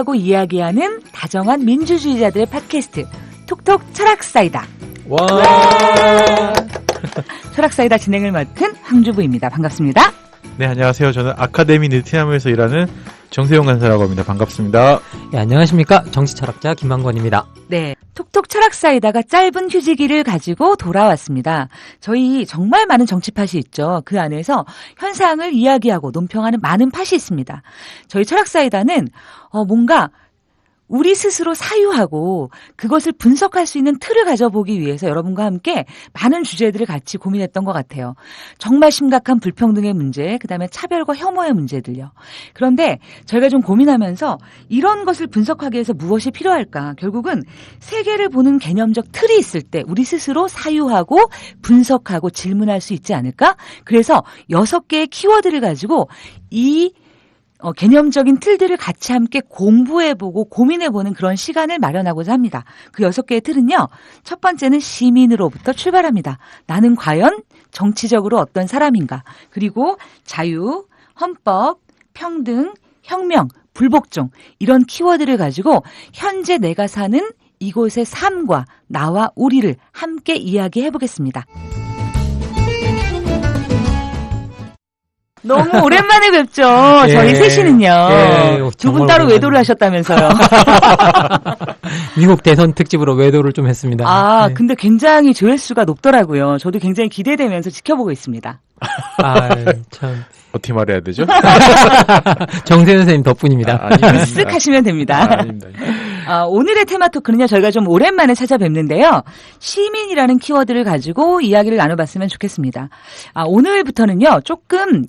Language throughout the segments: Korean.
사유하고 이야기하는 다정한 민주주의자들의 팟캐스트 톡톡 철학사이다. 와. 철학사이다 진행을 맡은 황주부입니다. 반갑습니다. 네, 안녕하세요. 저는 아카데미 느티나무에서 일하는 정세용 간사라고 합니다. 반갑습니다. 네, 안녕하십니까. 정치철학자 김만권입니다. 네, 톡톡 철학사이다가 짧은 휴지기를 가지고 돌아왔습니다. 저희 정말 많은 정치팟이 있죠. 그 안에서 현상을 이야기하고 논평하는 많은 팟이 있습니다. 저희 철학사이다는 뭔가 우리 스스로 사유하고 그것을 분석할 수 있는 틀을 가져보기 위해서 여러분과 함께 많은 주제들을 같이 고민했던 것 같아요. 정말 심각한 불평등의 문제, 그다음에 차별과 혐오의 문제들요. 그런데 저희가 좀 고민하면서 이런 것을 분석하기 위해서 무엇이 필요할까? 결국은 세계를 보는 개념적 틀이 있을 때 우리 스스로 사유하고 분석하고 질문할 수 있지 않을까? 그래서 6개의 키워드를 가지고 이 개념적인 틀들을 같이 함께 공부해보고 고민해보는 그런 시간을 마련하고자 합니다. 그 6개의 틀은요. 첫 번째는 시민으로부터 출발합니다. 나는 과연 정치적으로 어떤 사람인가? 그리고 자유, 헌법, 평등, 혁명, 불복종 이런 키워드를 가지고 현재 내가 사는 이곳의 삶과 나와 우리를 함께 이야기해보겠습니다. 너무 오랜만에 뵙죠. 예, 저희 셋이는요. 예, 두 분 따로 외도를 하셨다면서요. 미국 대선 특집으로 외도를 좀 했습니다. 네. 근데 굉장히 조회수가 높더라고요. 저도 굉장히 기대되면서 지켜보고 있습니다. 참. 어떻게 말해야 되죠? 정세현 선생님 덕분입니다. 쓱 하시면 됩니다. 아닙니다. 오늘의 테마 토크는요, 저희가 좀 오랜만에 찾아뵙는데요. 시민이라는 키워드를 가지고 이야기를 나눠봤으면 좋겠습니다. 오늘부터는요, 조금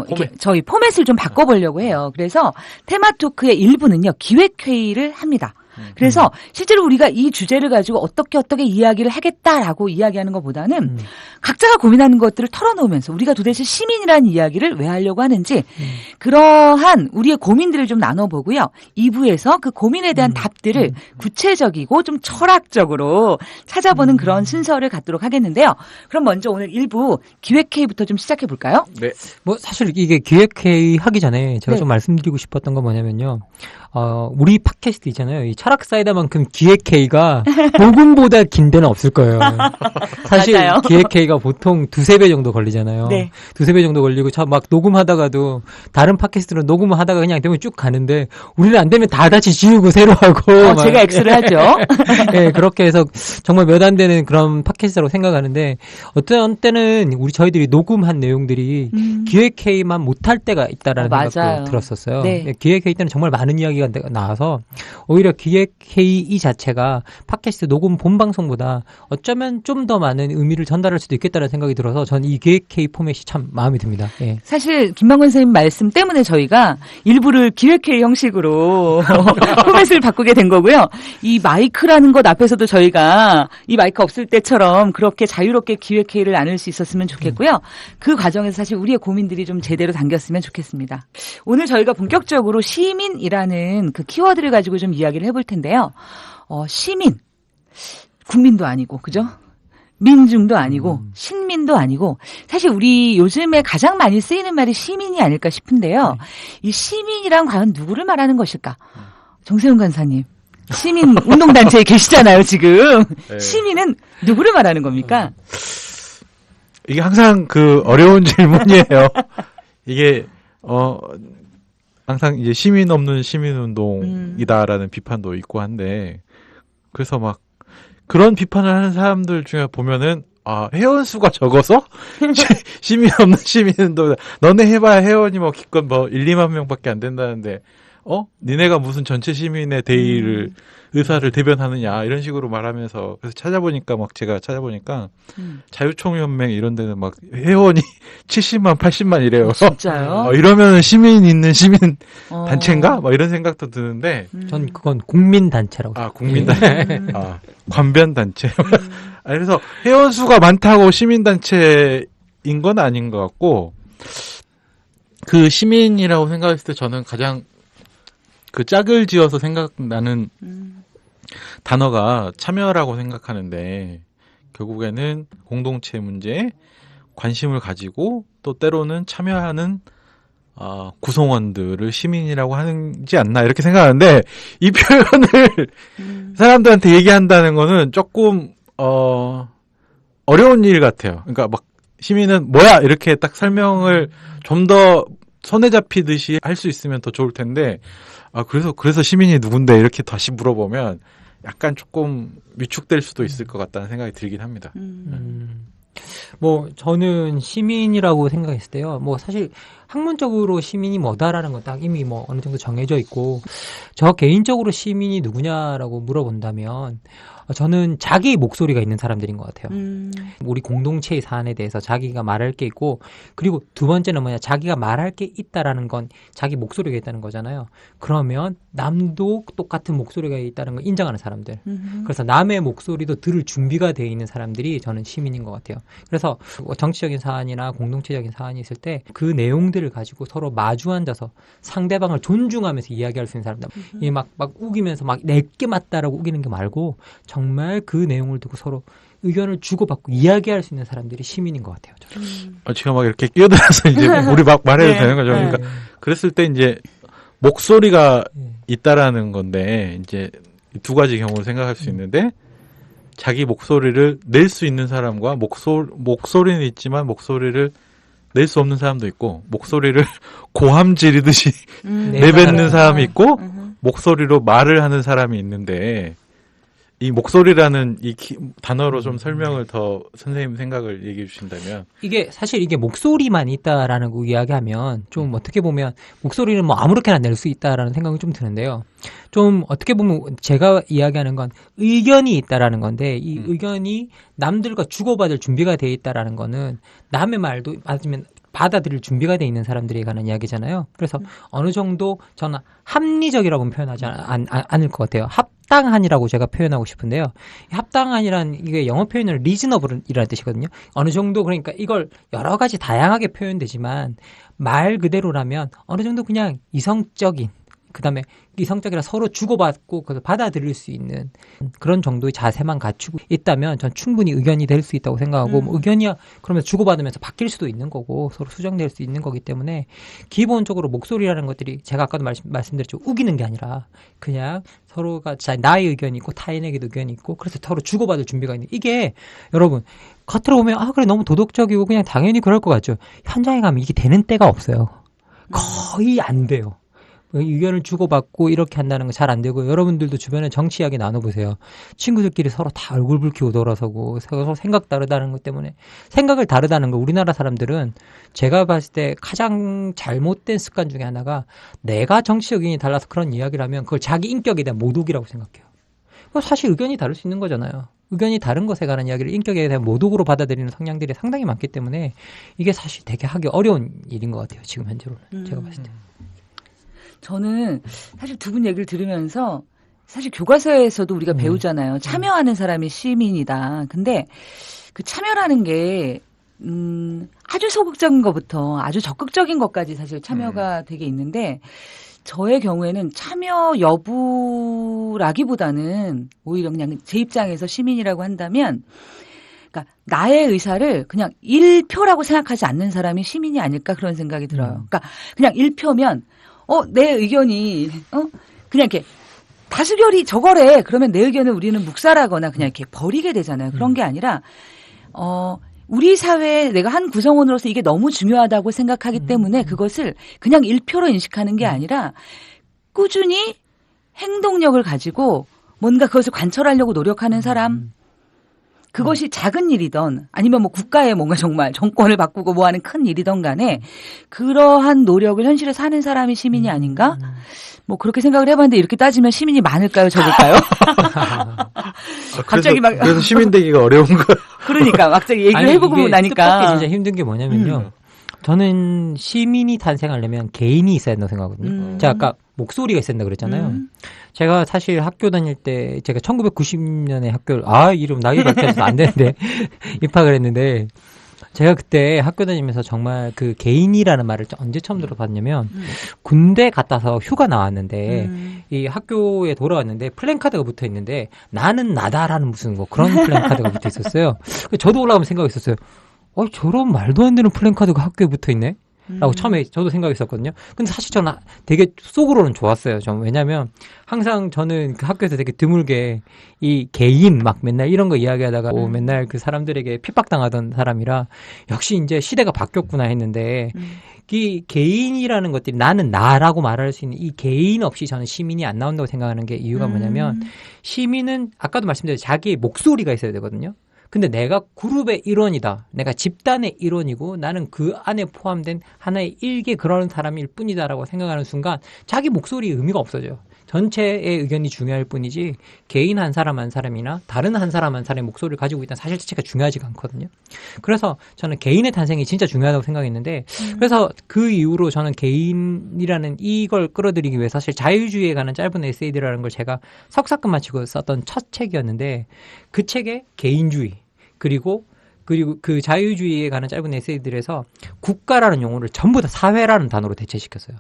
이렇게 저희 포맷을 좀 바꿔보려고 해요. 그래서 테마 토크의 일부는요, 기획회의를 합니다. 그래서 실제로 우리가 이 주제를 가지고 어떻게 이야기를 하겠다라고 이야기하는 것보다는 각자가 고민하는 것들을 털어놓으면서 우리가 도대체 시민이라는 이야기를 왜 하려고 하는지 그러한 우리의 고민들을 좀 나눠보고요. 2부에서 그 고민에 대한 답들을 구체적이고 좀 철학적으로 찾아보는 그런 순서를 갖도록 하겠는데요. 그럼 먼저 오늘 1부 기획회의부터 좀 시작해볼까요? 네. 사실 이게 기획회의 하기 전에 제가 네. 좀 말씀드리고 싶었던 건 뭐냐면요. 우리 팟캐스트 있잖아요. 이 철학사이다만큼 기획회의가 녹음보다 긴 데는 없을 거예요. 사실 맞아요. 기획회의가 보통 2-3배 정도 걸리잖아요. 네. 2-3배 정도 걸리고 막 녹음하다가도 다른 팟캐스트는 녹음을 하다가 그냥 되면 쭉 가는데 우리는 안 되면 다 다시 지우고 새로 하고 제가 X를 하죠. 네, 그렇게 해서 정말 몇 안 되는 그런 팟캐스트라고 생각하는데 어떤 때는 저희들이 녹음한 내용들이 기획회의만 못할 때가 있다라는 생각도 맞아요. 들었었어요. 네. 기획회의 때는 정말 많은 이야기가 나와서 오히려 기획회의 이 자체가 팟캐스트 녹음 본방송보다 어쩌면 좀 더 많은 의미를 전달할 수도 있겠다는 생각이 들어서 전 이 기획회의 포맷이 참 마음에 듭니다. 예. 사실 김만권 선생님 말씀 때문에 저희가 일부를 기획회의 형식으로 포맷을 바꾸게 된 거고요. 이 마이크라는 것 앞에서도 저희가 이 마이크 없을 때처럼 그렇게 자유롭게 기획회의를 나눌 수 있었으면 좋겠고요. 그 과정에서 사실 우리의 고민들이 좀 제대로 담겼으면 좋겠습니다. 오늘 저희가 본격적으로 시민이라는 그 키워드를 가지고 좀 이야기를 해볼 텐데요. 시민, 국민도 아니고, 그죠? 민중도 아니고 신민도 아니고 사실 우리 요즘에 가장 많이 쓰이는 말이 시민이 아닐까 싶은데요. 이 시민이란 과연 누구를 말하는 것일까? 정세훈 간사님. 시민 운동단체에 계시잖아요, 지금. 네. 시민은 누구를 말하는 겁니까? 이게 항상 어려운 질문이에요. 이게, 항상 이제 시민 없는 시민운동이다라는 비판도 있고 한데, 그래서 막 그런 비판을 하는 사람들 중에 보면은, 회원수가 적어서? 시민 없는 시민운동, 너네 해봐야 회원이 기껏 1-2만 명밖에 안 된다는데, 니네가 무슨 전체 시민의 대의를, 의사를 대변하느냐, 이런 식으로 말하면서, 그래서 제가 찾아보니까, 자유총연맹 이런 데는 회원이 70만, 80만 이래요. 진짜요? 이러면 시민 있는 시민 단체인가? 이런 생각도 드는데. 전 그건 국민단체라고. 국민단체. 관변단체. 그래서 회원수가 많다고 시민단체인 건 아닌 것 같고, 그 시민이라고 생각했을 때 저는 가장 짝을 지어서 생각나는 단어가 참여라고 생각하는데, 결국에는 공동체 문제에 관심을 가지고 또 때로는 참여하는 구성원들을 시민이라고 하지 않나 이렇게 생각하는데 이 표현을 사람들한테 얘기한다는 거는 조금 어려운 일 같아요. 그러니까 막 시민은 뭐야 이렇게 딱 설명을 좀 더 손에 잡히듯이 할 수 있으면 더 좋을 텐데 그래서 시민이 누군데 이렇게 다시 물어보면 약간 조금 위축될 수도 있을 것 같다는 생각이 들긴 합니다. 뭐 저는 시민이라고 생각했을 때요. 뭐 사실 학문적으로 시민이 뭐다라는 건 딱 이미 뭐 어느 정도 정해져 있고 저 개인적으로 시민이 누구냐라고 물어본다면 저는 자기 목소리가 있는 사람들인 것 같아요. 우리 공동체의 사안에 대해서 자기가 말할 게 있고 그리고 두 번째는 뭐냐 자기가 말할 게 있다라는 건 자기 목소리가 있다는 거잖아요. 그러면 남도 똑같은 목소리가 있다는 걸 인정하는 사람들. 그래서 남의 목소리도 들을 준비가 되어 있는 사람들이 저는 시민인 것 같아요. 그래서 정치적인 사안이나 공동체적인 사안이 있을 때 그 내용들을 가지고 서로 마주 앉아서 상대방을 존중하면서 이야기할 수 있는 사람들. 이 막 우기면서 막 내게 맞다라고 우기는 게 말고 정말 그 내용을 두고 서로 의견을 주고받고 이야기할 수 있는 사람들이 시민인 것 같아요. 제가 막 이렇게 끼어들어서 이제 우리 막 말해도 되는 거죠. 그러니까 그랬을 때 이제 목소리가 있다라는 건데 이제 두 가지 경우를 생각할 수 있는데 자기 목소리를 낼 수 있는 사람과 목소리는 있지만 목소리를 낼 수 없는 사람도 있고 목소리를 고함 지르듯이 내뱉는 사람이 있고 목소리로 말을 하는 사람이 있는데 이 목소리라는 이 단어로 좀 설명을 더 선생님 생각을 얘기해 주신다면 이게 사실 이게 목소리만 있다라는 거 이야기하면 좀 어떻게 보면 목소리는 뭐 아무렇게나 낼 수 있다라는 생각이 좀 드는데요. 좀 어떻게 보면 제가 이야기하는 건 의견이 있다라는 건데 이 의견이 남들과 주고받을 준비가 돼 있다라는 거는 남의 말도 맞으면 받아들일 준비가 돼 있는 사람들에 관한 이야기잖아요. 그래서 어느 정도 저는 합리적이라고는 표현하지 않을 것 같아요. 합당한이라고 제가 표현하고 싶은데요. 합당한이란 이게 영어 표현으로 reasonable이라는 뜻이거든요. 어느 정도 그러니까 이걸 여러 가지 다양하게 표현되지만 말 그대로라면 어느 정도 그냥 이성적인 그다음에 이성적이라 서로 주고받고 그걸 받아들일 수 있는 그런 정도의 자세만 갖추고 있다면 전 충분히 의견이 될 수 있다고 생각하고 뭐 의견이야 그러면서 주고받으면서 바뀔 수도 있는 거고 서로 수정될 수 있는 거기 때문에 기본적으로 목소리라는 것들이 제가 아까도 말씀드렸죠. 우기는 게 아니라 그냥 서로가 나의 의견이 있고 타인에게도 의견이 있고 그래서 서로 주고받을 준비가 있는 이게 여러분 겉으로 보면 그래 너무 도덕적이고 그냥 당연히 그럴 것 같죠. 현장에 가면 이게 되는 때가 없어요. 거의 안 돼요. 의견을 주고받고 이렇게 한다는 거 잘 안 되고 여러분들도 주변에 정치 이야기 나눠보세요. 친구들끼리 서로 다 얼굴 붉히고 돌아서고 서로 생각 다르다는 것 때문에 생각을 다르다는 거 우리나라 사람들은 제가 봤을 때 가장 잘못된 습관 중에 하나가 내가 정치 의견이 달라서 그런 이야기를 하면 그걸 자기 인격에 대한 모독이라고 생각해요. 사실 의견이 다를 수 있는 거잖아요. 의견이 다른 것에 관한 이야기를 인격에 대한 모독으로 받아들이는 성향들이 상당히 많기 때문에 이게 사실 되게 하기 어려운 일인 것 같아요. 지금 현재로는 제가 봤을 때. 저는 사실 두 분 얘기를 들으면서 사실 교과서에서도 우리가 배우잖아요. 참여하는 사람이 시민이다. 근데 그 참여라는 게 아주 소극적인 것부터 아주 적극적인 것까지 사실 참여가 되게 있는데 저의 경우에는 참여 여부라기보다는 오히려 그냥 제 입장에서 시민이라고 한다면 그러니까 나의 의사를 그냥 1표라고 생각하지 않는 사람이 시민이 아닐까 그런 생각이 들어요. 그러니까 그냥 1표면 내 의견이, 그냥 이렇게, 다수결이 저거래. 그러면 내 의견을 우리는 묵살하거나 그냥 이렇게 버리게 되잖아요. 그런 게 아니라, 우리 사회에 내가 한 구성원으로서 이게 너무 중요하다고 생각하기 때문에 그것을 그냥 1표로 인식하는 게 아니라 꾸준히 행동력을 가지고 뭔가 그것을 관철하려고 노력하는 사람, 그것이 작은 일이든 아니면 뭐 국가의 뭔가 정말 정권을 바꾸고 뭐 하는 큰 일이든 간에 그러한 노력을 현실에서 하는 사람이 시민이 아닌가? 뭐 그렇게 생각을 해봤는데 이렇게 따지면 시민이 많을까요? 적을까요? 갑자기 막. 그래서 시민 되기가 어려운 거예요. 그러니까 갑자기 얘기를 해보고 나니까. 뜻밖의 진짜 힘든 게 뭐냐면요. 저는 시민이 탄생하려면 개인이 있어야 된다고 생각하거든요. 제가 아까 목소리가 있어야 된다고 그랬잖아요. 제가 사실 학교 다닐 때 제가 1990년에 학교를 이름 나이 밝혀서 안 되는데 입학을 했는데 제가 그때 학교 다니면서 정말 그 개인이라는 말을 언제 처음 들어봤냐면 군대 갔다 와서 휴가 나왔는데 이 학교에 돌아왔는데 플랜카드가 붙어 있는데 나는 나다라는 무슨 뭐 그런 플랜카드가 붙어 있었어요. 저도 올라가면 생각했었어요. 저런 말도 안 되는 플랜카드가 학교에 붙어 있네. 라고 처음에 저도 생각했었거든요. 근데 사실 저는 되게 속으로는 좋았어요. 왜냐면 항상 저는 그 학교에서 되게 드물게 이 개인 막 맨날 이런 거 이야기하다가 맨날 그 사람들에게 핍박당하던 사람이라 역시 이제 시대가 바뀌었구나 했는데 이 개인이라는 것들이 나는 나라고 말할 수 있는 이 개인 없이 저는 시민이 안 나온다고 생각하는 게 이유가 뭐냐면 시민은 아까도 말씀드렸듯이 자기의 목소리가 있어야 되거든요. 근데 내가 그룹의 일원이다. 내가 집단의 일원이고 나는 그 안에 포함된 하나의 일개 그런 사람일 뿐이다라고 생각하는 순간 자기 목소리의 의미가 없어져요. 전체의 의견이 중요할 뿐이지 개인 한 사람 한 사람이나 다른 한 사람 한 사람의 목소리를 가지고 있다는 사실 자체가 중요하지가 않거든요. 그래서 저는 개인의 탄생이 진짜 중요하다고 생각했는데 그래서 그 이후로 저는 개인이라는 이걸 끌어들이기 위해 사실 자유주의에 관한 짧은 에세이들이라는 걸 제가 석사급 마치고 썼던 첫 책이었는데 그 책에 개인주의 그리고 그 자유주의에 관한 짧은 에세이들에서 국가라는 용어를 전부 다 사회라는 단어로 대체시켰어요.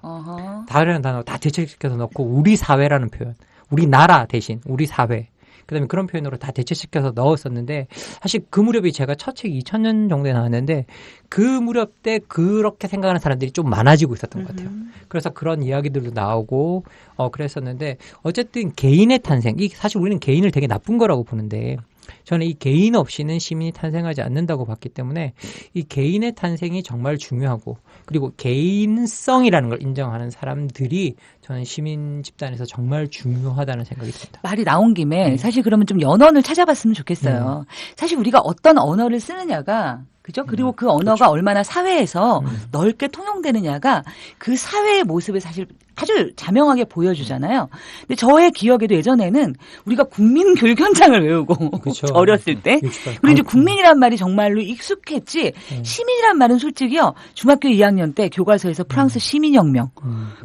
사회라는 단어로 다 대체시켜서 넣고 우리 사회라는 표현, 우리 나라 대신 우리 사회, 그다음에 그런 표현으로 다 대체시켜서 넣었었는데 사실 그 무렵이 제가 첫 책이 2000년 정도에 나왔는데 그 무렵 때 그렇게 생각하는 사람들이 좀 많아지고 있었던 것 같아요. 그래서 그런 이야기들도 나오고 그랬었는데 어쨌든 개인의 탄생, 사실 우리는 개인을 되게 나쁜 거라고 보는데 저는 이 개인 없이는 시민이 탄생하지 않는다고 봤기 때문에 이 개인의 탄생이 정말 중요하고 그리고 개인성이라는 걸 인정하는 사람들이 저는 시민 집단에서 정말 중요하다는 생각이 듭니다. 말이 나온 김에 사실 그러면 좀 연언을 찾아봤으면 좋겠어요. 사실 우리가 어떤 언어를 쓰느냐가 그죠? 그리고 그 언어가 그렇죠. 얼마나 사회에서 넓게 통용되느냐가 그 사회의 모습을 사실 아주 자명하게 보여주잖아요. 근데 저의 기억에도 예전에는 우리가 국민 교육 현장을 외우고 그렇죠. 어렸을 때 그리고 이제 국민이란 말이 정말로 익숙했지 시민이란 말은 솔직히요 중학교 2학년 때 교과서에서 프랑스 시민혁명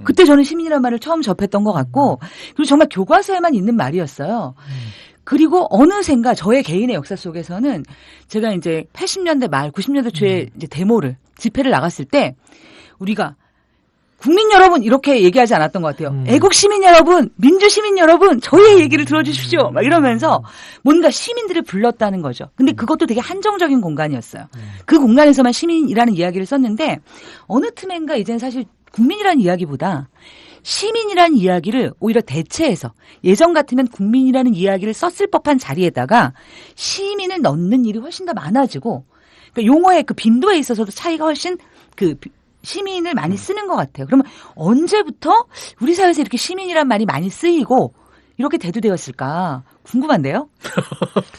그때 저는 시민이란 말을 처음 접했던 것 같고 그리고 정말 교과서에만 있는 말이었어요. 그리고 어느샌가 저의 개인의 역사 속에서는 제가 이제 80년대 말 90년대 초에 이제 데모를 집회를 나갔을 때 우리가 국민 여러분 이렇게 얘기하지 않았던 것 같아요. 애국 시민 여러분, 민주 시민 여러분, 저희의 얘기를 들어주십시오. 막 이러면서 뭔가 시민들을 불렀다는 거죠. 근데 그것도 되게 한정적인 공간이었어요. 그 공간에서만 시민이라는 이야기를 썼는데 어느 틈엔가 이제는 사실 국민이라는 이야기보다 시민이라는 이야기를 오히려 대체해서 예전 같으면 국민이라는 이야기를 썼을 법한 자리에다가 시민을 넣는 일이 훨씬 더 많아지고 그러니까 용어의 그 빈도에 있어서도 차이가 훨씬 그 시민을 많이 쓰는 것 같아요. 그러면 언제부터 우리 사회에서 이렇게 시민이란 말이 많이 쓰이고 이렇게 대두되었을까 궁금한데요?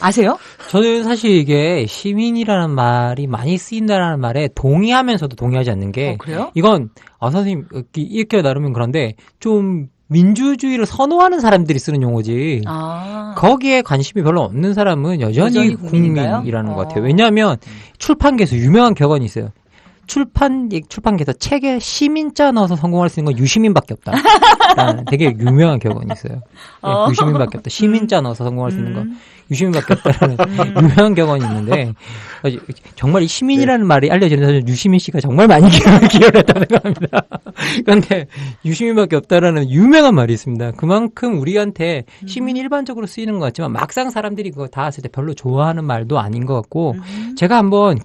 아세요? 저는 사실 이게 시민이라는 말이 많이 쓰인다라는 말에 동의하면서도 동의하지 않는 게 그래요? 이건 선생님 이렇게 나누면 그런데 좀 민주주의를 선호하는 사람들이 쓰는 용어지 거기에 관심이 별로 없는 사람은 여전히 국민이라는 것 같아요. 왜냐하면 출판계에서 유명한 격언이 있어요. 출판계에서 책에 시민자 넣어서 성공할 수 있는 건 유시민밖에 없다. 되게 유명한 격언이 있어요. 네, 유시민밖에 없다. 시민자 넣어서 성공할 수 있는 건 유시민밖에 없다라는 유명한 격언이 있는데 정말 이 시민이라는 말이 알려지는 사실 유시민 씨가 정말 많이 기여를 했다고 생각합니다. 그런데 유시민밖에 없다라는 유명한 말이 있습니다. 그만큼 우리한테 시민이 일반적으로 쓰이는 것 같지만 막상 사람들이 그거 다 했을 때 별로 좋아하는 말도 아닌 것 같고 제가 한번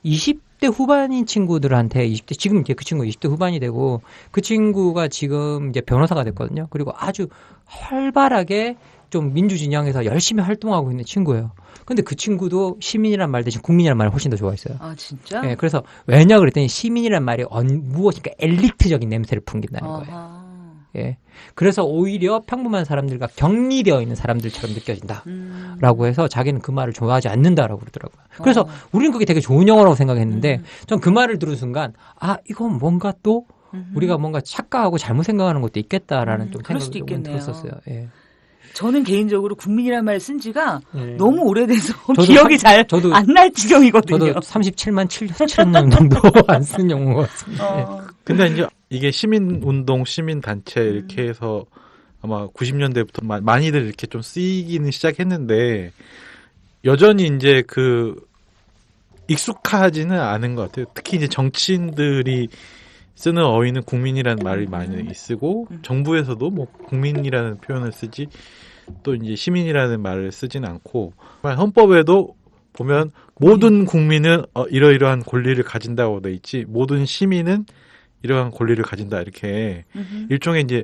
20대 후반인 친구들한테 지금 이제 그 친구 20대 후반이 되고 그 친구가 지금 이제 변호사가 됐거든요. 그리고 아주 활발하게 좀 민주진영에서 열심히 활동하고 있는 친구예요. 근데 그 친구도 시민이란 말 대신 국민이란 말을 훨씬 더 좋아했어요. 아, 진짜? 네, 그래서 왜냐 그랬더니 시민이란 말이 무엇인가 엘리트적인 냄새를 풍긴다는 거예요. 예. 그래서 오히려 평범한 사람들과 격리되어 있는 사람들처럼 느껴진다라고 해서 자기는 그 말을 좋아하지 않는다라고 그러더라고요. 그래서 우리는 그게 되게 좋은 영어라고 생각했는데 전 그 말을 들은 순간 이건 뭔가 또 우리가 뭔가 착각하고 잘못 생각하는 것도 있겠다라는 좀 생각이 좀 들었었어요. 예. 저는 개인적으로 국민이라는 말 쓴 지가 네. 너무 오래돼서 기억이 잘 안 날 지경이거든요. 저도 37만 7천 정도 안 쓴 용어 같습니다. 근데 이제 이게 시민운동, 시민단체 이렇게 해서 아마 90년대부터 많이들 이렇게 좀 쓰이기는 시작했는데 여전히 이제 익숙하지는 않은 것 같아요. 특히 이제 정치인들이 쓰는 어휘는 국민이라는 말을 많이 쓰고 정부에서도 뭐 국민이라는 표현을 쓰지 또 이제 시민이라는 말을 쓰진 않고 헌법에도 보면 모든 국민은 이러이러한 권리를 가진다고 돼 있지 모든 시민은 이러한 권리를 가진다 이렇게 일종의 이제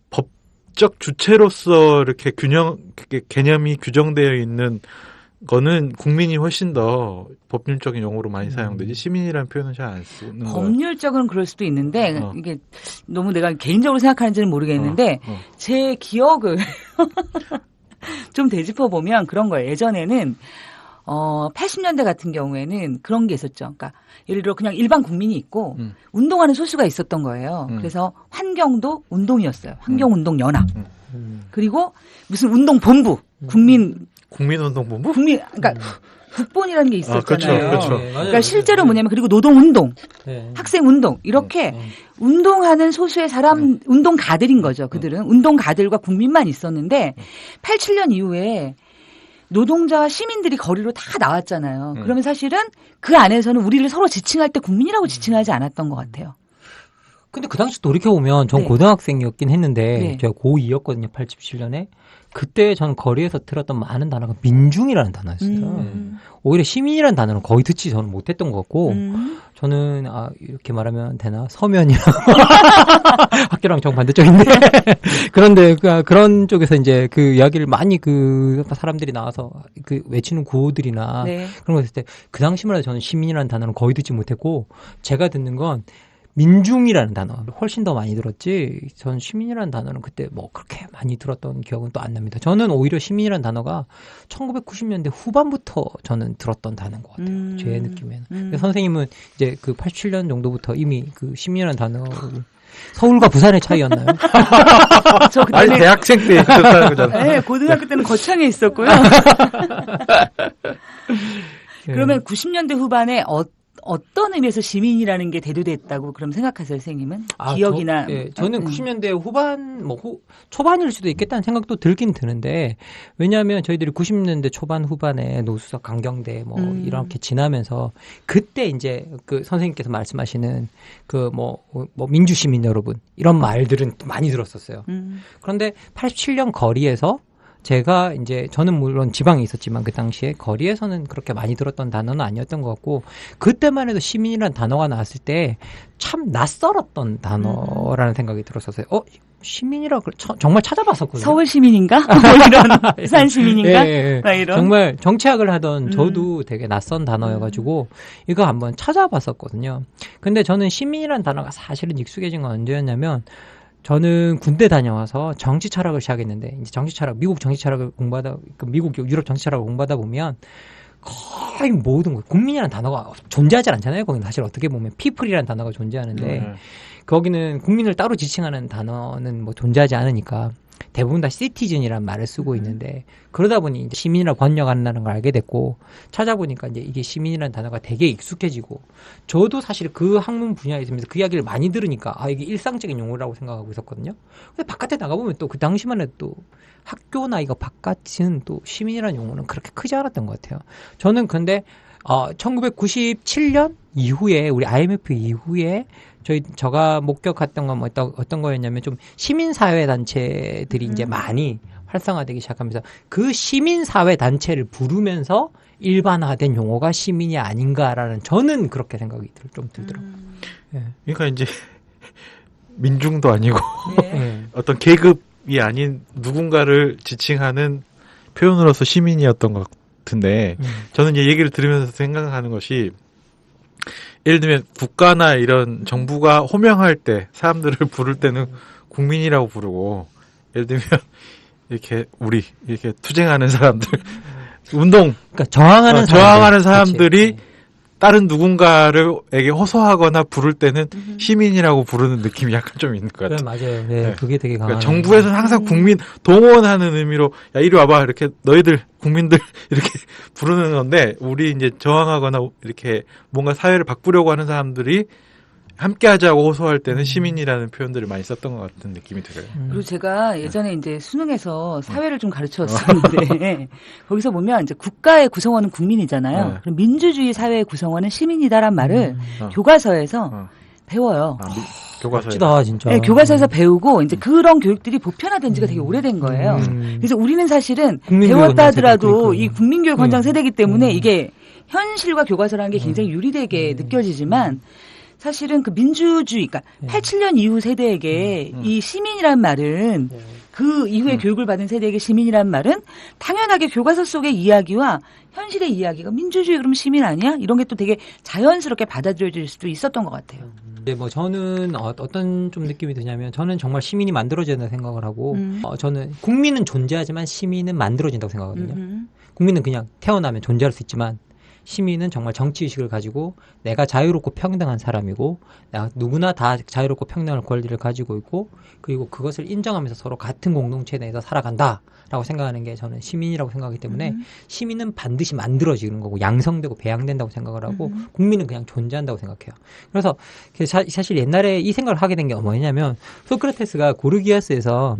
법적 주체로서 이렇게 개념이 규정되어 있는 거는 국민이 훨씬 더 법률적인 용어로 많이 사용되지 시민이라는 표현은 잘 안 쓰는 거예요. 법률적으로는 그럴 수도 있는데 이게 너무 내가 개인적으로 생각하는지는 모르겠는데 제 기억을 좀 되짚어 보면 그런 거예요. 예전에는 80년대 같은 경우에는 그런 게 있었죠. 그러니까 예를 들어 그냥 일반 국민이 있고 운동하는 소수가 있었던 거예요. 그래서 환경도 운동이었어요. 환경운동연합. 그리고 무슨 운동본부, 국민운동본부? 그러니까 국본이라는 게 있었잖아요. 그렇죠. 네, 그러니까 실제로 뭐냐면 그리고 노동운동, 네. 학생운동 이렇게 운동하는 소수의 사람 운동가들인 거죠. 그들은 운동가들과 국민만 있었는데 87년 이후에 노동자와 시민들이 거리로 다 나왔잖아요. 그러면 사실은 그 안에서는 우리를 서로 지칭할 때 국민이라고 지칭하지 않았던 것 같아요. 근데 그 당시 돌이켜보면 전 네. 고등학생이었긴 했는데 네. 제가 고2였거든요. 87년에. 그때 전 거리에서 들었던 많은 단어가 민중이라는 단어였어요. 오히려 시민이라는 단어는 거의 듣지 저는 못했던 것 같고 저는 이렇게 말하면 되나 서면이랑 학교랑 정반대쪽인데 그런데 그런 쪽에서 이제 그 이야기를 많이 그 사람들이 나와서 그 외치는 구호들이나 네. 그런 거 했을 때 그 당시만 해도 저는 시민이라는 단어는 거의 듣지 못했고 제가 듣는 건 민중이라는 단어 훨씬 더 많이 들었지 전 시민이라는 단어는 그때 뭐 그렇게 많이 들었던 기억은 또 안 납니다. 저는 오히려 시민이라는 단어가 1990년대 후반부터 저는 들었던 단어인 것 같아요. 제 느낌에는. 선생님은 이제 그 87년 정도부터 이미 그 시민이라는 단어를 서울과 부산의 차이였나요? 저 그때 아니 대학생 때 있었다는 거잖아요. 네, 고등학교 때는 거창에 있었고요. 그러면 90년대 후반에 어떤 의미에서 시민이라는 게 대두됐다고 그럼 생각하세요, 선생님은? 기억이나. 저는 90년대 후반, 초반일 수도 있겠다는 생각도 들긴 드는데, 왜냐하면 저희들이 90년대 초반 후반에 노수석, 강경대 이렇게 지나면서, 그때 이제 그 선생님께서 말씀하시는 민주시민 여러분, 이런 말들은 많이 들었었어요. 그런데 87년 거리에서 제가 이제 저는 물론 지방에 있었지만 그 당시에 거리에서는 그렇게 많이 들었던 단어는 아니었던 것 같고 그때만 해도 시민이라는 단어가 나왔을 때 참 낯설었던 단어라는 생각이 들었었어요. 시민이라 정말 찾아봤었거든요. 서울 시민인가? 이런 부산 시민인가? 예. 이런. 정말 정치학을 하던 저도 되게 낯선 단어여가지고 이거 한번 찾아봤었거든요. 근데 저는 시민이라는 단어가 사실은 익숙해진 건 언제였냐면 저는 군대 다녀와서 정치 철학을 시작했는데, 이제 정치 철학, 미국 정치 철학을 미국, 유럽 정치 철학을 공부하다 보면, 거의 모든 국민이라는 단어가 존재하지 않잖아요. 거기는 사실 어떻게 보면 people이라는 단어가 존재하는데, 거기는 국민을 따로 지칭하는 단어는 존재하지 않으니까, 대부분 다 citizen이라는 말을 쓰고 있는데 그러다 보니 이제 시민이라고 번역한다는 걸 알게 됐고 찾아보니까 이제 이게 시민이라는 단어가 되게 익숙해지고 저도 사실 그 학문 분야에 있으면서 그 이야기를 많이 들으니까 이게 일상적인 용어라고 생각하고 있었거든요. 근데 바깥에 나가보면 또 그 당시만 해도 또 학교나 이거 바깥은 또 시민이라는 용어는 그렇게 크지 않았던 것 같아요. 저는 근데 1997년 이후에 우리 IMF 이후에 제가 목격했던 건 어떤 거였냐면 좀 시민사회 단체들이 이제 많이 활성화되기 시작하면서 그 시민사회 단체를 부르면서 일반화된 용어가 시민이 아닌가라는 저는 그렇게 생각이 좀 들더라고요. 그러니까 이제 민중도 아니고 네. 어떤 계급이 아닌 누군가를 지칭하는 표현으로서 시민이었던 것 같은데 저는 이 얘기를 들으면서 생각하는 것이 예를 들면 국가나 이런 정부가 호명할 때 사람들을 부를 때는 국민이라고 부르고 예를 들면 이렇게 이렇게 투쟁하는 사람들 그러니까 저항하는 사람들이 그치. 다른 누군가에게 호소하거나 부를 때는 시민이라고 부르는 느낌이 약간 좀 있는 것 같아요. 그래, 맞아요. 네, 그게 되게 강한. 그러니까 정부에서는 항상 국민 동원하는 의미로 야 이리 와봐 이렇게 너희들 국민들 이렇게 부르는 건데 우리 이제 저항하거나 이렇게 뭔가 사회를 바꾸려고 하는 사람들이 함께하자고 호소할 때는 시민이라는 표현들을 많이 썼던 것 같은 느낌이 들어요. 그리고 제가 예전에 이제 수능에서 사회를 좀 가르쳤었는데 거기서 보면 이제 국가의 구성원은 국민이잖아요. 그럼 민주주의 사회의 구성원은 시민이다란 말을 교과서에서 배워요. 교과서에. 멋지다, 진짜. 네, 교과서에서 배우고 이제 그런 교육들이 보편화된 지가 되게 오래된 거예요. 그래서 우리는 사실은 배웠다 하더라도 이 국민교육 권장 세대이기 때문에 이게 현실과 교과서라는 게 굉장히 유리되게 느껴지지만 사실은 그 민주주의, 그러니까 87년 이후 세대에게 이 시민이란 말은 그 이후에 교육을 받은 세대에게 시민이란 말은 당연하게 교과서 속의 이야기와 현실의 이야기가 민주주의 그러면 시민 아니야? 이런 게 또 되게 자연스럽게 받아들여질 수도 있었던 것 같아요. 네, 뭐 저는 어떤 좀 느낌이 드냐면 저는 정말 시민이 만들어져야 된다고 생각을 하고 저는 국민은 존재하지만 시민은 만들어진다고 생각하거든요. 국민은 그냥 태어나면 존재할 수 있지만 시민은 정말 정치의식을 가지고 내가 자유롭고 평등한 사람이고 누구나 다 자유롭고 평등한 권리를 가지고 있고 그리고 그것을 인정하면서 서로 같은 공동체 내에서 살아간다라고 생각하는 게 저는 시민이라고 생각하기 때문에 시민은 반드시 만들어지는 거고 양성되고 배양된다고 생각을 하고 국민은 그냥 존재한다고 생각해요. 그래서 사실 옛날에 이 생각을 하게 된 게 뭐냐면 소크라테스가 고르기아스에서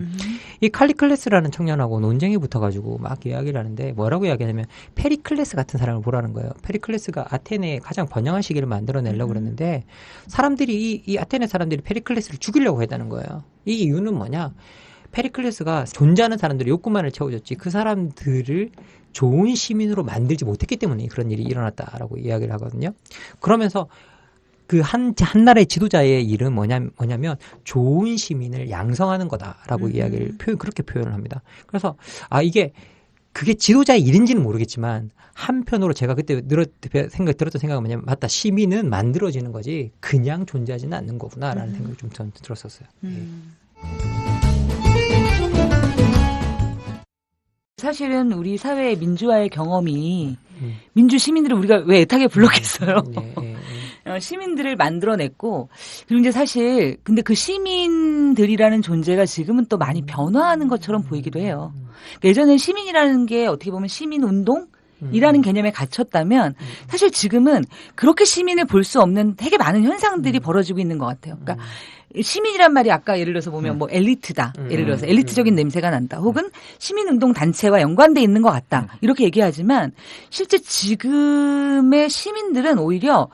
이 칼리클레스라는 청년하고 논쟁이 붙어가지고 막 이야기를 하는데 뭐라고 이야기하냐면 페리클레스 같은 사람을 보라는 거예요. 페리클레스가 아테네의 가장 번영한 시기를 만들어내려고 그랬는데 사람들이 이 아테네 사람들이 페리클레스를 죽이려고 했다는 거예요. 이 이유는 뭐냐? 페리클레스가 존재하는 사람들의 욕구만을 채워줬지 그 사람들을 좋은 시민으로 만들지 못했기 때문에 그런 일이 일어났다라고 이야기를 하거든요. 그러면서 그 한 나라의 지도자의 일은 뭐냐면 좋은 시민을 양성하는 거다라고 이야기를 그렇게 표현을 합니다. 그래서 그게 지도자의 일인지는 모르겠지만 한편으로 제가 그때 들었던 생각은 뭐냐면 맞다 시민은 만들어지는 거지 그냥 존재하지는 않는 거구나라는 생각이 좀 전 들었었어요. 사실은 우리 사회의 민주화의 경험이 민주 시민들을 우리가 왜 애타게 불렀겠어요. 시민들을 만들어냈고 그리고 이제 사실 근데 그 시민들이라는 존재가 지금은 또 많이 변화하는 것처럼 보이기도 해요. 그러니까 예전엔 시민이라는 게 어떻게 보면 시민운동 이라는 개념에 갇혔다면 사실 지금은 그렇게 시민을 볼 수 없는 되게 많은 현상들이 벌어지고 있는 것 같아요. 그러니까 시민이란 말이 아까 예를 들어서 보면 뭐 엘리트다. 예를 들어서 엘리트적인 냄새가 난다. 혹은 시민운동 단체와 연관돼 있는 것 같다. 이렇게 얘기하지만 실제 지금의 시민들은 오히려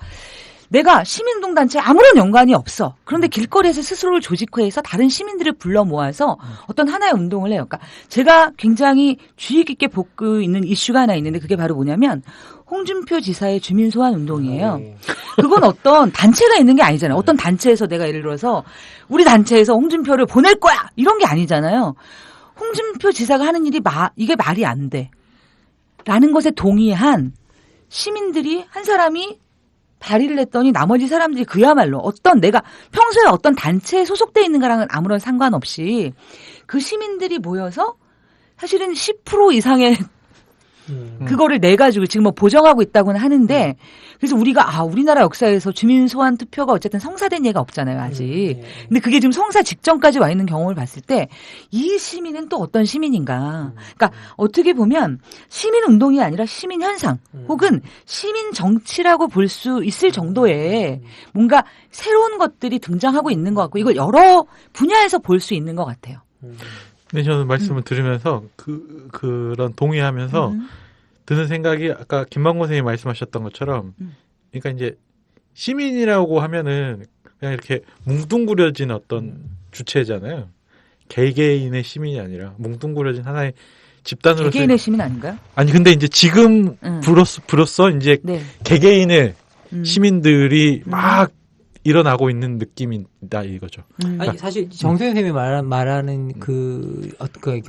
내가 시민운동 단체에 아무런 연관이 없어. 그런데 길거리에서 스스로를 조직화해서 다른 시민들을 불러 모아서 어떤 하나의 운동을 해요. 그러니까 제가 굉장히 주의 깊게 보고 있는 이슈가 하나 있는데 그게 바로 뭐냐면 홍준표 지사의 주민 소환 운동이에요. 그건 어떤 단체가 있는 게 아니잖아요. 어떤 단체에서 내가 예를 들어서 우리 단체에서 홍준표를 보낼 거야 이런 게 아니잖아요. 홍준표 지사가 하는 일이 이게 말이 안 돼. 라는 것에 동의한 시민들이 한 사람이 발의를 했더니 나머지 사람들이 그야말로 내가 평소에 어떤 단체에 소속돼 있는 거랑은 아무런 상관없이 그 시민들이 모여서 사실은 10% 이상의 그거를 내가지고 지금 뭐 보정하고 있다고는 하는데 그래서 우리나라 역사에서 주민 소환 투표가 어쨌든 성사된 예가 없잖아요, 아직. 근데 그게 지금 성사 직전까지 와 있는 경험을 봤을 때 이 시민은 또 어떤 시민인가. 그러니까 어떻게 보면 시민 운동이 아니라 시민 현상 혹은 시민 정치라고 볼 수 있을 정도의 뭔가 새로운 것들이 등장하고 있는 것 같고 이걸 여러 분야에서 볼 수 있는 것 같아요. 근데 저는 말씀을 들으면서 그런 동의하면서 드는 생각이 아까 김만곤 선생님이 말씀하셨던 것처럼 그러니까 이제 시민이라고 하면은 그냥 이렇게 뭉뚱그려진 어떤 주체잖아요. 개개인의 시민이 아니라 뭉뚱그려진 하나의 집단으로서 개개인의 시민 아닌가요? 아니 근데 이제 지금 불었어 이제 네. 개개인의 시민들이 막 일어나고 있는 느낌이다 이거죠. 아니 사실 정세현 선생님이 말하는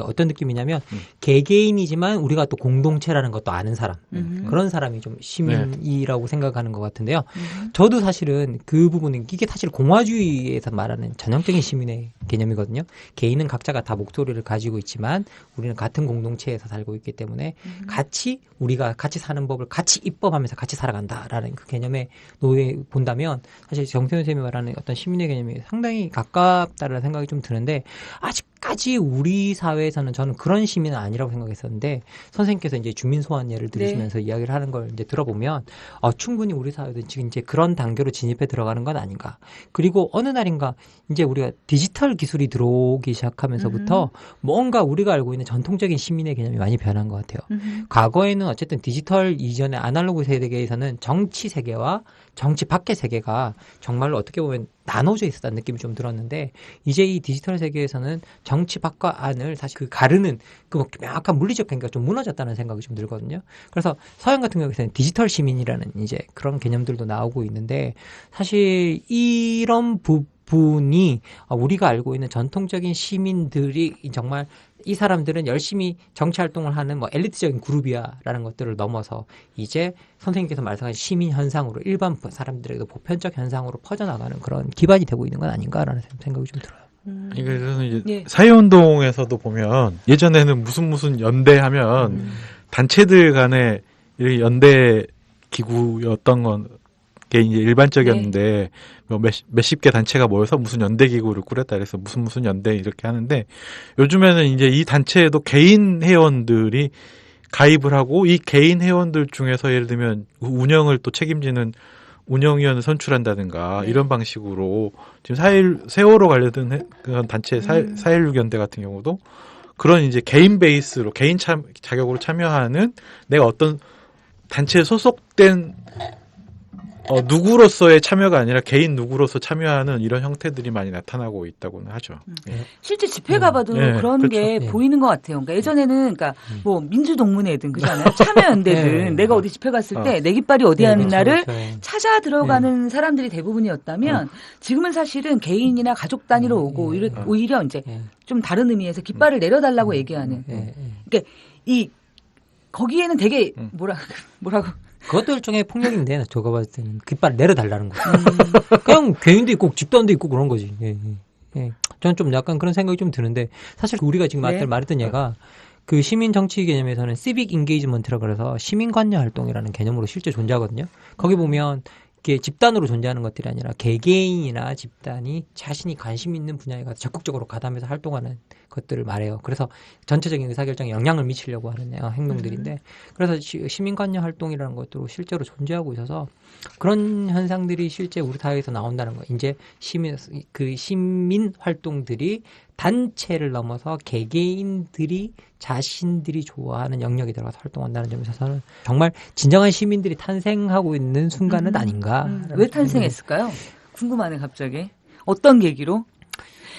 어떤 느낌이냐면 개개인이지만 우리가 또 공동체라는 것도 아는 사람 그런 사람이 좀 시민이라고 생각하는 것 같은데요. 저도 사실은 그 부분은 이게 사실 공화주의에서 말하는 전형적인 시민의 개념이거든요. 개인은 각자가 다 목소리를 가지고 있지만 우리는 같은 공동체에서 살고 있기 때문에 우리가 같이 사는 법을 같이 입법하면서 같이 살아간다라는 그 개념에 본다면 사실 정세현 선생님이 말하는 어떤 시민의 개념이 상당히 가깝다는 생각이 좀 드는데 아직까지 우리 사회에서는 저는 그런 시민은 아니라고 생각했었는데 선생님께서 이제 주민 소환 예를 들으시면서 이야기를 하는 걸 이제 들어보면 충분히 우리 사회도 지금 이제 그런 단계로 진입해 들어가는 건 아닌가. 그리고 어느 날인가 이제 우리가 디지털 기술이 들어오기 시작하면서부터 뭔가 우리가 알고 있는 전통적인 시민의 개념이 많이 변한 것 같아요. 과거에는 어쨌든 디지털 이전의 아날로그 세계에서는 정치 세계와 정치 밖의 세계가 정말로 어떻게 보면 나눠져 있었다는 느낌이 좀 들었는데 이제 이 디지털 세계에서는 정치 밖과 안을 사실 그 가르는 그 명확한 물리적 관계가 좀 무너졌다는 생각이 좀 들거든요. 그래서 서양 같은 경우에는 디지털 시민이라는 이제 그런 개념들도 나오고 있는데 사실 이런 부분이 우리가 알고 있는 전통적인 시민들이 정말 이 사람들은 열심히 정치 활동을 하는 뭐 엘리트적인 그룹이야라는 것들을 넘어서 이제 선생님께서 말씀하신 시민 현상으로 일반 사람들에게도 보편적 현상으로 퍼져나가는 그런 기반이 되고 있는 건 아닌가라는 생각이 좀 들어요. 그래서 이제 예. 사회운동에서도 보면 예전에는 무슨 연대하면 단체들 간의 이 연대 기구였던 건 게 이제 일반적이었는데 뭐 몇십 개 단체가 모여서 무슨 연대 기구를 꾸렸다 그래서 무슨 연대 이렇게 하는데 요즘에는 이제 이 단체에도 개인 회원들이 가입을 하고 이 개인 회원들 중에서 예를 들면 운영을 또 책임지는 운영위원을 선출한다든가 이런 방식으로 지금 세월호 관련된 그런 단체 4.16 연대 같은 경우도 그런 이제 개인 베이스로 개인 자격으로 참여하는 내가 어떤 단체에 소속된 누구로서의 참여가 아니라 개인 누구로서 참여하는 이런 형태들이 많이 나타나고 있다고는 하죠. 실제 집회 가봐도 그런 그렇죠. 게 보이는 것 같아요. 그러니까 예전에는 그러니까 뭐 민주동문회든 그잖아요. 참여연대든 내가 어디 집회 갔을 때 내 깃발이 어디 하는나를 찾아 들어가는 사람들이 대부분이었다면 지금은 사실은 개인이나 가족 단위로 오고 오히려 이제 좀 다른 의미에서 깃발을 내려달라고 얘기하는. 그러니까 거기에는 되게 뭐라고 그것도 일종의 폭력인데 저거 봤을 때는 깃발 내려달라는 거죠. 그냥 개인도 있고 집단도 있고 그런 거지. 저는 좀 약간 그런 생각이 좀 드는데 사실 우리가 지금 말했던 얘가 그 시민 정치 개념에서는 시빅 인게이지먼트라고 그래서 시민 관여 활동이라는 개념으로 실제 존재하거든요. 거기 보면 이게 집단으로 존재하는 것들이 아니라 개개인이나 집단이 자신이 관심 있는 분야에 가서 적극적으로 가담해서 활동하는 것들을 말해요. 그래서 전체적인 의사결정에 영향을 미치려고 하는 행동들인데 그래서 시민 관여 활동이라는 것도 실제로 존재하고 있어서 그런 현상들이 실제 우리 사회에서 나온다는 거. 이제 시민 활동들이 단체를 넘어서 개개인들이 자신들이 좋아하는 영역에 들어가서 활동한다는 점에서 저는 정말 진정한 시민들이 탄생하고 있는 순간은 아닌가. 왜 탄생했을까요? 궁금하네 갑자기. 어떤 계기로?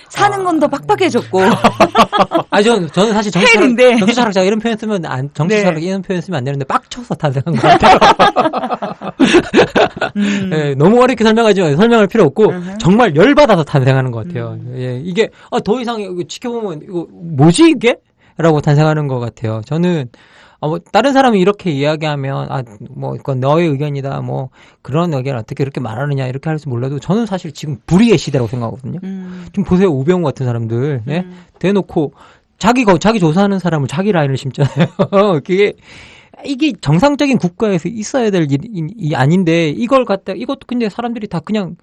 사는 건 더 빡빡해졌고. 저는 사실 정치철학자 이런 표현 쓰면 정치철학 이런 표현 쓰면 안 되는데 빡쳐서 탄생한 것 같아요. 너무 어렵게 설명할 필요 없고 정말 열받아서 탄생하는 것 같아요. 이게 더 이상 지켜보면 이거 뭐지 이게? 라고 탄생하는 것 같아요. 저는 다른 사람이 이렇게 이야기하면, 이건 너의 의견이다, 그런 의견을 어떻게 이렇게 말하느냐, 이렇게 할지 몰라도, 저는 사실 지금 불의의 시대라고 생각하거든요. 지금 보세요, 우병우 같은 사람들, 대놓고, 자기 조사하는 사람을 자기 라인을 심잖아요. 이게 정상적인 국가에서 있어야 될 일이 아닌데, 이것도 근데 사람들이 다 그냥,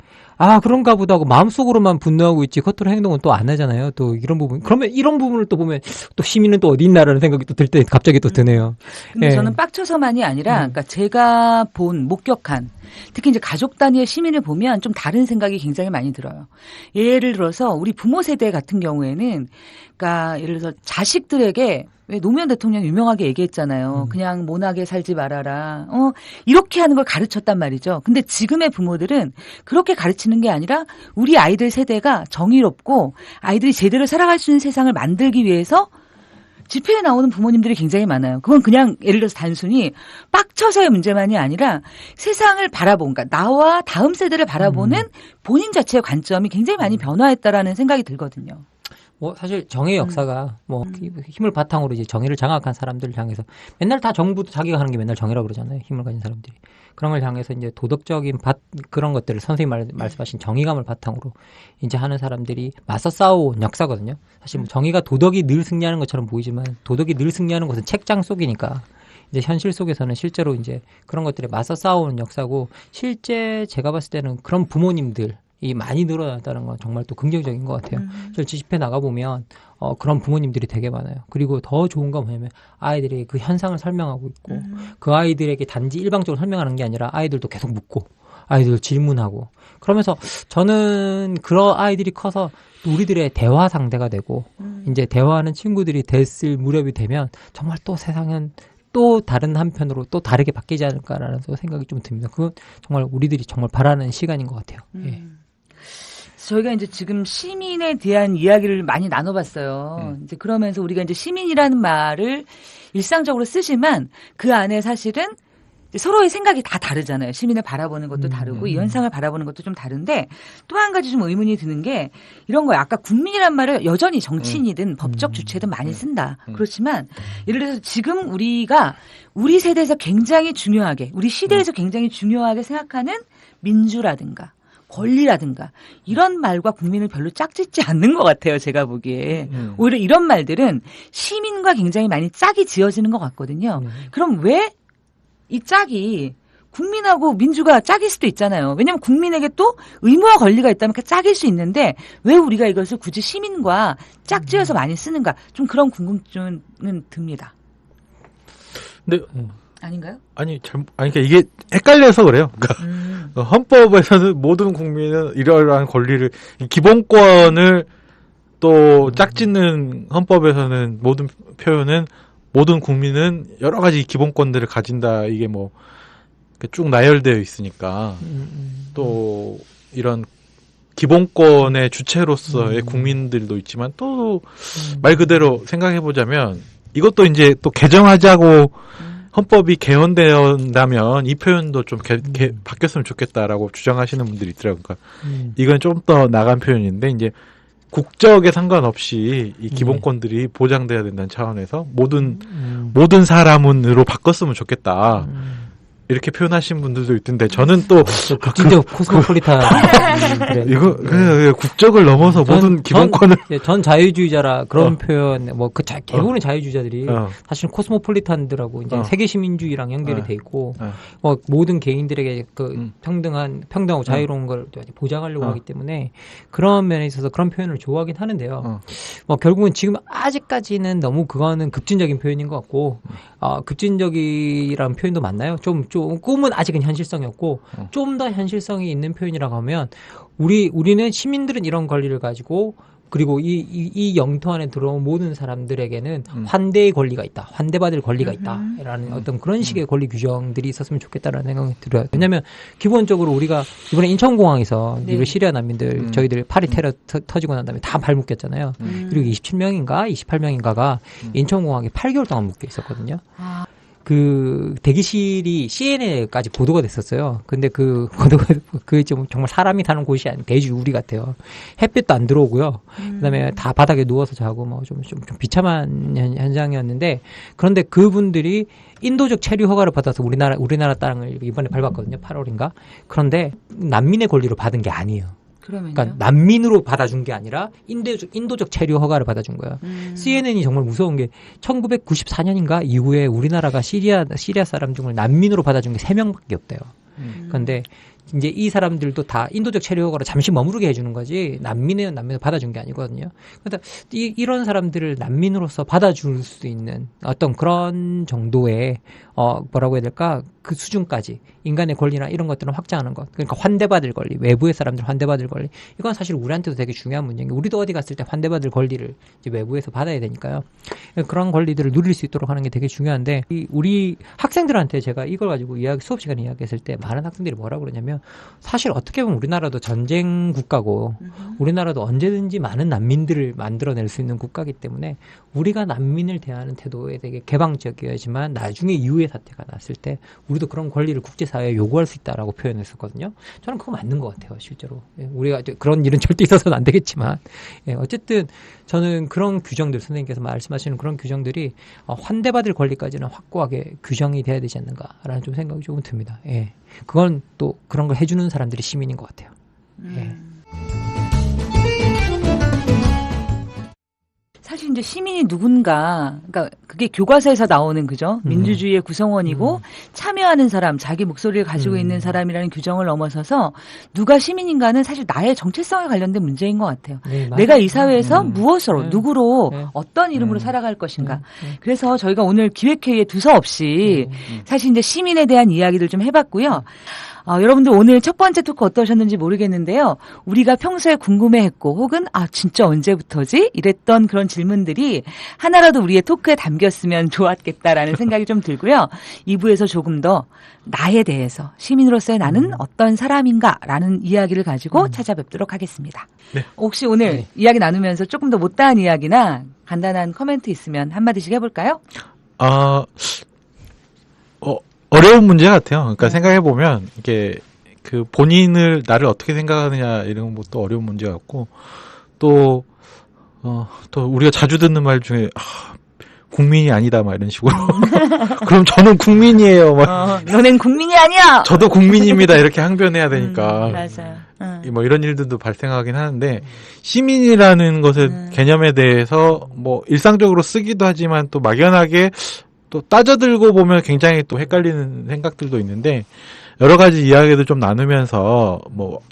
그런가 보다 하고 마음속으로만 분노하고 있지, 겉으로 행동은 또 안 하잖아요. 또 이런 부분. 그러면 이런 부분을 또 보면, 또 시민은 또 어디 있나라는 생각이 또 들 때 갑자기 또 드네요. 근데 저는 빡쳐서만이 아니라, 그러니까 제가 목격한, 특히 이제 가족 단위의 시민을 보면 좀 다른 생각이 굉장히 많이 들어요. 예를 들어서 우리 부모 세대 같은 경우에는, 그러니까 예를 들어서 자식들에게 왜 노무현 대통령이 유명하게 얘기했잖아요. 그냥 모나게 살지 말아라. 이렇게 하는 걸 가르쳤단 말이죠. 근데 지금의 부모들은 그렇게 가르치는 게 아니라 우리 아이들 세대가 정의롭고 아이들이 제대로 살아갈 수 있는 세상을 만들기 위해서 집회에 나오는 부모님들이 굉장히 많아요. 그건 그냥 예를 들어서 단순히 빡쳐서의 문제만이 아니라 세상을 그러니까 나와 다음 세대를 바라보는 본인 자체의 관점이 굉장히 많이 변화했다라는 생각이 들거든요. 사실 정의 역사가 힘을 바탕으로 이제 정의를 장악한 사람들을 향해서 맨날 다 정부도 자기가 하는 게 맨날 정의라고 그러잖아요. 힘을 가진 사람들이. 그런 걸 향해서 이제 도덕적인 그런 것들을 선생님 말씀하신 정의감을 바탕으로 이제 하는 사람들이 맞서 싸워온 역사거든요. 사실 정의가 도덕이 늘 승리하는 것처럼 보이지만 도덕이 늘 승리하는 것은 책장 속이니까 이제 현실 속에서는 실제로 이제 그런 것들에 맞서 싸워온 역사고 실제 제가 봤을 때는 그런 부모님들 이 많이 늘어났다는 건 정말 또 긍정적인 것 같아요. 실제 집회 나가보면 그런 부모님들이 되게 많아요. 그리고 더 좋은 건 뭐냐면 아이들이 그 현상을 설명하고 있고 그 아이들에게 단지 일방적으로 설명하는 게 아니라 아이들도 계속 묻고 아이들 질문하고 그러면서 저는 그런 아이들이 커서 우리들의 대화 상대가 되고 이제 대화하는 친구들이 됐을 무렵이 되면 정말 또 세상은 또 다른 한편으로 또 다르게 바뀌지 않을까라는 생각이 좀 듭니다. 그건 정말 우리들이 정말 바라는 시간인 것 같아요. 저희가 이제 지금 시민에 대한 이야기를 많이 나눠봤어요. 이제 그러면서 우리가 이제 시민이라는 말을 일상적으로 쓰지만 그 안에 사실은 서로의 생각이 다 다르잖아요. 시민을 바라보는 것도 다르고 이 현상을 바라보는 것도 좀 다른데 또 한 가지 좀 의문이 드는 게 이런 거예요. 아까 국민이란 말을 여전히 정치인이든 법적 주체든 많이 쓴다. 그렇지만 예를 들어서 지금 우리가 우리 세대에서 굉장히 중요하게 우리 시대에서 굉장히 중요하게 생각하는 민주라든가 권리라든가 이런 말과 국민을 별로 짝짓지 않는 것 같아요. 제가 보기에. 오히려 이런 말들은 시민과 굉장히 많이 짝이 지어지는 것 같거든요. 그럼 왜 이 짝이 국민하고 민주가 짝일 수도 있잖아요. 왜냐하면 국민에게 또 의무와 권리가 있다면 그 짝일 수 있는데 왜 우리가 이것을 굳이 시민과 짝지어서 많이 쓰는가. 좀 그런 궁금증은 듭니다. 근데 아닌가요? 아니 그러니까 이게 헷갈려서 그래요. 그러니까 헌법에서는 모든 국민은 이러한 권리를 기본권을 또 짝짓는 헌법에서는 모든 표현은 모든 국민은 여러 가지 기본권들을 가진다. 이게 뭐 쭉 나열되어 있으니까 또 이런 기본권의 주체로서의 국민들도 있지만 또 말 그대로 생각해 보자면 이것도 이제 또 개정하자고 헌법이 개헌된다면 이 표현도 좀 바뀌었으면 좋겠다라고 주장하시는 분들이 있더라고요. 그러니까 이건 좀 더 나간 표현인데 이제 국적에 상관없이 이 기본권들이 보장돼야 된다는 차원에서 모든 사람으로 바꿨으면 좋겠다. 이렇게 표현하신 분들도 있던데 저는 또 국진적 코스모폴리탄 이거 그냥 국적을 넘어서 모든 기본권을 전 자유주의자라 그런 표현 뭐 그 대부분의 자유주의자들이 사실 코스모폴리탄들하고 이제 세계 시민주의랑 연결이 돼 있고 뭐 모든 개인들에게 그 평등하고 자유로운 걸 보장하려고 하기 때문에 그런 면에 있어서 그런 표현을 좋아하긴 하는데요. 뭐 결국은 지금 아직까지는 너무 그거는 급진적인 표현인 것 같고 급진적이라는 표현도 맞나요? 조금은 아직은 현실성이 없고 좀 더 현실성이 있는 표현이라고 하면 우리는 시민들은 이런 권리를 가지고 그리고 이 영토 안에 들어온 모든 사람들에게는 환대의 권리가 있다. 환대받을 권리가 있다. 라는 어떤 그런 식의 권리 규정들이 있었으면 좋겠다라는 생각이 들어요. 왜냐하면 기본적으로 우리가 이번에 인천공항에서 우리 시리아 난민들 저희들 파리 테러 터지고 난 다음에 다 발묶였잖아요. 그리고 27명인가 28명인가가 인천공항에 8개월 동안 묶여 있었거든요. 그 대기실이 CNN에까지 보도가 됐었어요. 근데 그 좀 정말 사람이 사는 곳이 아닌 대지우리 같아요. 햇빛도 안 들어오고요. 그다음에 다 바닥에 누워서 자고 뭐 좀 비참한 현장이었는데 그런데 그분들이 인도적 체류 허가를 받아서 우리나라 땅을 이번에 밟았거든요. 8월인가. 그런데 난민의 권리로 받은 게 아니에요. 그러니까 난민으로 받아준 게 아니라 인도적 체류 허가를 받아준 거예요. CNN이 정말 무서운 게 1994년인가 이후에 우리나라가 시리아 사람 중을 난민으로 받아준 게 3명밖에 없대요. 그런데 이제 이 사람들도 다 인도적 체류 허가로 잠시 머무르게 해주는 거지 난민을 받아준 게 아니거든요. 그러니까 이런 사람들을 난민으로서 받아줄 수 있는 어떤 그런 정도의 뭐라고 해야 될까 그 수준까지 인간의 권리나 이런 것들은 확장하는 것. 그러니까 환대받을 권리, 외부의 사람들 환대받을 권리. 이건 사실 우리한테도 되게 중요한 문제인 게 우리도 어디 갔을 때 환대받을 권리를 이제 외부에서 받아야 되니까요. 그런 권리들을 누릴 수 있도록 하는 게 되게 중요한데 우리 학생들한테 제가 이걸 가지고 수업 시간에 이야기했을 때 많은 학생들이 뭐라고 그러냐면 사실 어떻게 보면 우리나라도 전쟁 국가고 우리나라도 언제든지 많은 난민들을 만들어낼 수 있는 국가이기 때문에 우리가 난민을 대하는 태도에 되게 개방적이어야지만 나중에 이후의 사태가 났을 때 우리도 그런 권리를 국제사회에 요구할 수 있다라고 표현했었거든요. 저는 그거 맞는 것 같아요, 실제로. 우리가 그런 일은 절대 있어서는 안 되겠지만, 어쨌든 저는 그런 규정들, 선생님께서 말씀하시는 그런 규정들이 환대받을 권리까지는 확고하게 규정이 돼야 되지 않는가라는 좀 생각이 조금 듭니다. 예. 그건 또 그런 걸 해주는 사람들이 시민인 것 같아요. 예. 사실 이제 시민이 누군가, 그러니까 그게 교과서에서 나오는 그죠? 민주주의의 구성원이고 참여하는 사람, 자기 목소리를 가지고 있는 사람이라는 규정을 넘어서서 누가 시민인가는 사실 나의 정체성에 관련된 문제인 것 같아요. 네, 내가 이 사회에서 무엇으로, 누구로, 어떤 이름으로 살아갈 것인가. 그래서 저희가 오늘 기획회의에 두서없이 사실 이제 시민에 대한 이야기를 좀 해봤고요. 여러분들 오늘 첫 번째 토크 어떠셨는지 모르겠는데요. 우리가 평소에 궁금해했고 혹은 진짜 언제부터지? 이랬던 그런 질문들이 하나라도 우리의 토크에 담겼으면 좋았겠다라는 생각이 좀 들고요. 2부에서 조금 더 나에 대해서 시민으로서의 나는 어떤 사람인가라는 이야기를 가지고 찾아뵙도록 하겠습니다. 네. 혹시 오늘 네. 이야기 나누면서 조금 더 못다한 이야기나 간단한 코멘트 있으면 한마디씩 해볼까요? 어려운 문제 같아요. 그러니까 생각해보면, 이게, 본인을, 나를 어떻게 생각하느냐, 이런 것도 어려운 문제 같고, 또 우리가 자주 듣는 말 중에, 국민이 아니다, 막 이런 식으로. 그럼 저는 국민이에요, 막. 너넨 국민이 아니야! 저도 국민입니다, 이렇게 항변해야 되니까. 맞아요. 뭐 이런 일들도 발생하긴 하는데, 시민이라는 것의 개념에 대해서, 일상적으로 쓰기도 하지만 또 막연하게, 또 따져들고 보면 굉장히 또 헷갈리는 생각들도 있는데 여러 가지 이야기도 좀 나누면서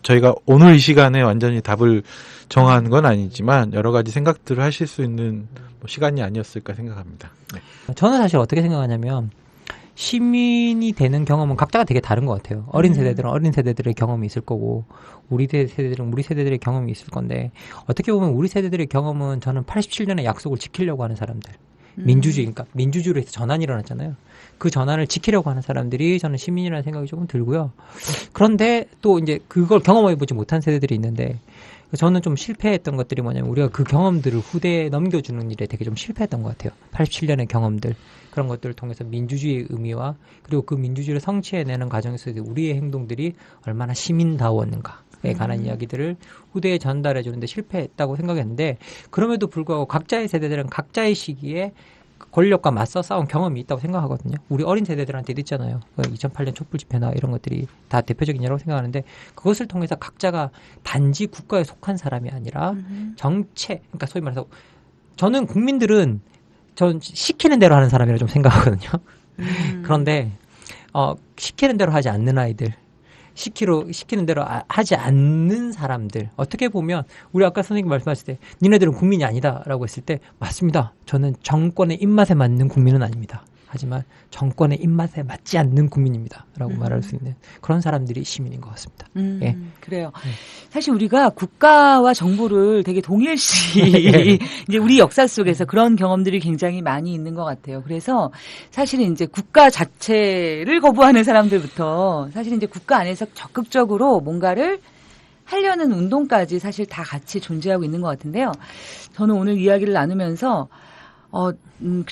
저희가 오늘 이 시간에 완전히 답을 정한 건 아니지만 여러 가지 생각들을 하실 수 있는 시간이 아니었을까 생각합니다. 네. 저는 사실 어떻게 생각하냐면 시민이 되는 경험은 각자가 되게 다른 것 같아요. 어린 세대들은 어린 세대들의 경험이 있을 거고 우리 세대들은 우리 세대들의 경험이 있을 건데 어떻게 보면 우리 세대들의 경험은 저는 87년의 약속을 지키려고 하는 사람들. 민주주의, 그러니까 민주주의로 해서 전환이 일어났잖아요. 그 전환을 지키려고 하는 사람들이 저는 시민이라는 생각이 조금 들고요. 그런데 또 이제 그걸 경험해보지 못한 세대들이 있는데 저는 좀 실패했던 것들이 뭐냐면 우리가 그 경험들을 후대에 넘겨주는 일에 되게 좀 실패했던 것 같아요. 87년의 경험들. 그런 것들을 통해서 민주주의의 의미와 그리고 그 민주주의를 성취해내는 과정에서 우리의 행동들이 얼마나 시민다웠는가에 관한 이야기들을 후대에 전달해 주는데 실패했다고 생각했는데 그럼에도 불구하고 각자의 세대들은 각자의 시기에 권력과 맞서 싸운 경험이 있다고 생각하거든요. 우리 어린 세대들한테도 있잖아요. 2008년 촛불 집회나 이런 것들이 다 대표적인 예라고 생각하는데 그것을 통해서 각자가 단지 국가에 속한 사람이 아니라 정체, 그러니까 소위 말해서 저는 국민들은 전 시키는 대로 하는 사람이라 좀 생각하거든요. 그런데 시키는 대로 하지 않는 아이들, 시키는 대로 하지 않는 사람들 어떻게 보면 우리 아까 선생님 말씀하실 때 니네들은 국민이 아니다라고 했을 때 맞습니다. 저는 정권의 입맛에 맞는 국민은 아닙니다. 하지만 정권의 입맛에 맞지 않는 국민입니다. 라고 말할 수 있는 그런 사람들이 시민인 것 같습니다. 예. 그래요. 사실 우리가 국가와 정부를 되게 동일시 이제 우리 역사 속에서 그런 경험들이 굉장히 많이 있는 것 같아요. 그래서 사실은 이제 국가 자체를 거부하는 사람들부터 사실 이제 국가 안에서 적극적으로 뭔가를 하려는 운동까지 사실 다 같이 존재하고 있는 것 같은데요. 저는 오늘 이야기를 나누면서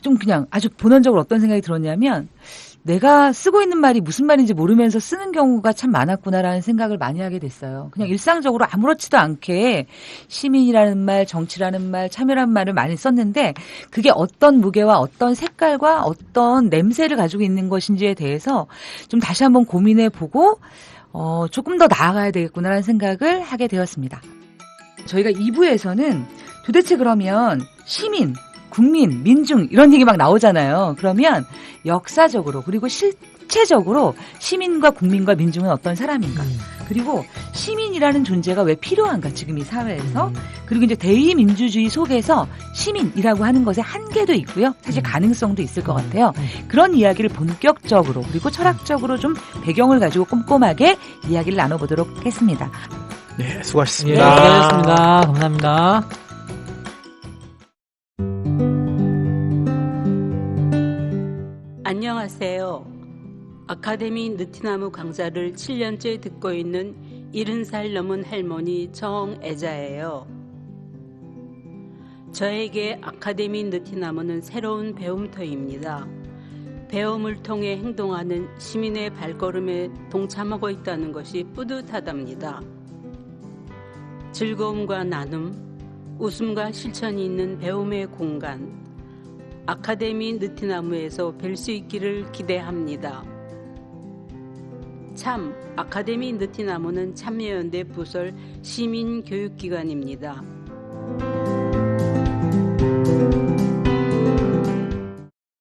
좀 그냥 아주 본원적으로 어떤 생각이 들었냐면 내가 쓰고 있는 말이 무슨 말인지 모르면서 쓰는 경우가 참 많았구나라는 생각을 많이 하게 됐어요. 그냥 일상적으로 아무렇지도 않게 시민이라는 말, 정치라는 말, 참여라는 말을 많이 썼는데 그게 어떤 무게와 어떤 색깔과 어떤 냄새를 가지고 있는 것인지에 대해서 좀 다시 한번 고민해보고 조금 더 나아가야 되겠구나라는 생각을 하게 되었습니다. 저희가 2부에서는 도대체 그러면 시민, 국민, 민중 이런 얘기 막 나오잖아요. 그러면 역사적으로 그리고 실체적으로 시민과 국민과 민중은 어떤 사람인가 그리고 시민이라는 존재가 왜 필요한가 지금 이 사회에서 그리고 이제 대의민주주의 속에서 시민이라고 하는 것에 한계도 있고요. 사실 가능성도 있을 것 같아요. 그런 이야기를 본격적으로 그리고 철학적으로 좀 배경을 가지고 꼼꼼하게 이야기를 나눠보도록 하겠습니다. 네, 예, 수고하셨습니다. 수고하셨습니다. 감사합니다. 안녕하세요. 아카데미 느티나무 강좌를 7년째 듣고 있는 70살 넘은 할머니 정애자예요. 저에게 아카데미 느티나무는 새로운 배움터입니다. 배움을 통해 행동하는 시민의 발걸음에 동참하고 있다는 것이 뿌듯하답니다. 즐거움과 나눔, 웃음과 실천이 있는 배움의 공간, 아카데미 느티나무에서 뵐 수 있기를 기대합니다. 참, 아카데미 느티나무는 참여연대 부설 시민교육기관입니다.